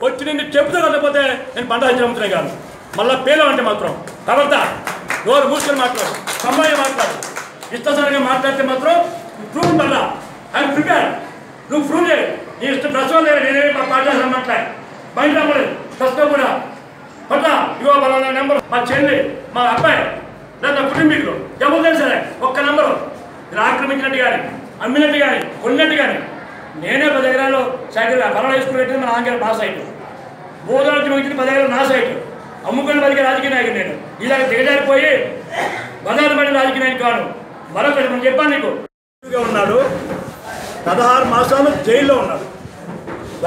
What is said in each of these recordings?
వచ్చి నిన్ను చెప్తూ కాకపోతే నేను పంట హెచ్చరిస్తున్నాయి కాదు. మళ్ళీ పేరు అంటే మాత్రం కాబట్టి ఎవరు మూసుకొని మాట్లాడు, అమ్మాయి మాట్లాడు, ఇష్టసరిగా మాట్లాడితే మాత్రం ప్రూవ్ మళ్ళా ఐఎమ్ ప్రిపేర్. నువ్వు ప్రూవ్ చేయి. నీ ఇష్టం ప్రశ్న లేదు, నేనేమి మా పార్టీ మాట్లాడు బయట అమ్మలేదు ప్రశ్న కూడా పట్ల ఇవో బలానా నెంబర్ మా చెల్లి మా అబ్బాయి లేదా కుటుంబీకులు ఎవరు తెలిసరే ఒక్క నెంబరు మీరు ఆక్రమించినట్టు కానీ అమ్మినట్టు కానీ కొన్నట్టు కానీ నేనే 10 ఎకరాలు సైకిల్ బలం వేసుకున్నట్టు మన ఆంగ్ల మా సైటు భూదానికి మించిన 10 ఎకరాలు నా సైటు అమ్ముకుని బతికే రాజకీయ నాయకుడు నేను. ఇలాగ దిగజారిపోయి బదాలు పడిన రాజకీయ నాయకుడు కాను. మరొకటి మనం చెప్పాను నీకు ఉన్నాడు 16 మాసాలు జైల్లో ఉన్నాడు.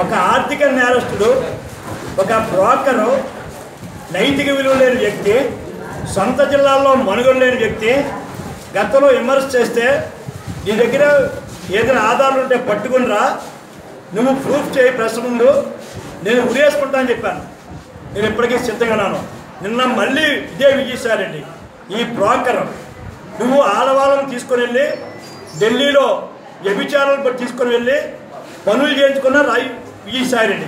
ఒక ఆర్థిక నేరస్తుడు, ఒక బ్రోకరు, నైతిక విలువ లేని వ్యక్తి, సొంత జిల్లాల్లో మనుగడ లేని వ్యక్తి గతంలో విమర్శ చేస్తే నీ దగ్గర ఏదైనా ఆధారాలు ఉంటే పట్టుకుని రా, నువ్వు ప్రూఫ్ చేయి ప్రెస్ ముందు, నేను ఉరేసుకుంటా అని చెప్పాను. నేను ఇప్పటికీ సిద్ధంగా ఉన్నాను. నిన్న మళ్ళీ ఇదే విజయసాయిరెడ్డి ఈ బ్రోకర్ నువ్వు ఆడవాళ్ళను తీసుకొని వెళ్ళి ఢిల్లీలో వ్యభిచారాలు తీసుకొని వెళ్ళి పనులు చేయించుకున్న విజయసాయిరెడ్డి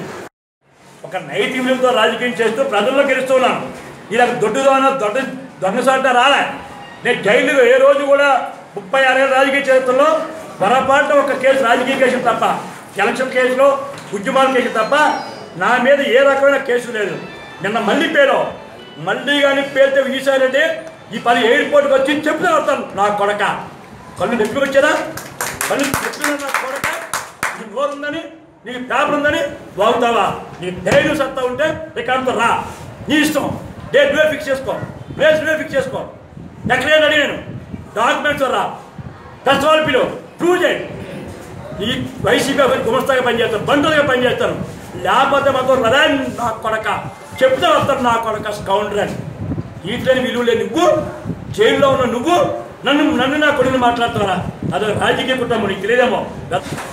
ఒక నైతిక విలువతో రాజకీయం చేస్తూ ప్రజల్లో గెలుస్తున్నాను. ఇలా దొంగసాట రాలే. నేను జైలులో ఏ రోజు కూడా 36 ఏళ్ళ రాజకీయ చరిత్రలో పొరపాటు ఒక కేసు రాజకీయ కేసు తప్ప, ఎలక్షన్ కేసులో ఉద్యమాల కేసు తప్ప నా మీద ఏ రకమైన కేసు లేదు. నిన్న మళ్ళీ మళ్ళీ కానీ పేరితే విజయసాయిరెడ్డి ఈ 10 ఎయిర్పోర్ట్కి వచ్చి చెప్తూ వస్తాను. నా కొడక కళ్ళు నొప్పి వచ్చారా, కళ్ళు చెప్పిన నా కొడక నీకు నోరు ఉందని నీకు పేపర్ ఉందని బాగుతావా, నీకు ధైర్యం సత్తా ఉంటే రికార్డుతో రా, నీ ఇష్టం. డేట్ నువ్వే ఫిక్స్ చేసుకో, ప్లేస్ నువ్వే ఫిక్స్ చేసుకో. ఎక్కడైనా అడిగాను డాక్యుమెంట్స్ రా, దశవాళ్ళు పిలువు, ప్రూవ్ చేయి. ఈ వైసీపీ గుమస్తాగా పనిచేస్తారు, బంధువులుగా పనిచేస్తారు. లేకపోతే మాత్రం రదా నా కొడక చెప్తే వస్తారు నా కొడక స్కౌండర్ అని. వీటిని విలువ లేని నువ్వు, జైల్లో ఉన్న నువ్వు నన్ను నా కొడుకుని మాట్లాడుతున్నారా? అదే రాజకీయ కుటుంబం, నీకు తెలియదేమో.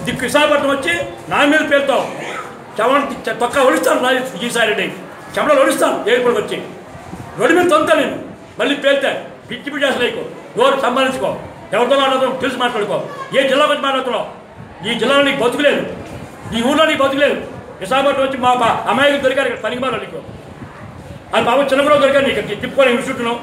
దిక్కు విశాఖపట్నం వచ్చి నా మీద పేరుతావు, తొక్క ఒడుస్తాను. విజయసాయిరెడ్డి చెమటలు ఒడుస్తాను ఎయిర్పోర్ట్కి వచ్చి, రోడ్డు మీద తొంతా నేను మళ్ళీ పేరుతా. పిచ్చి పిచ్చి అసలు నోరు సంబంధించుకో, ఎవరితో మాట్లాడుతున్నావు తెలిసి మాట్లాడుకో. ఏ జిల్లా వచ్చి మాట్లాడుతున్నావు? ఈ జిల్లాలో నీకు బతుకులేదు, ఈ ఊళ్ళో నీకు బతుకులేదు. విశాఖపట్నం వచ్చి మా అమ్మాయికి దొరికారు ఇక్కడ పనికి మాలో నీకు. అది బాబు చిన్నప్పుడు దొరికారు నీకు తిప్పుకొని ఇన్స్టిట్యూట్ను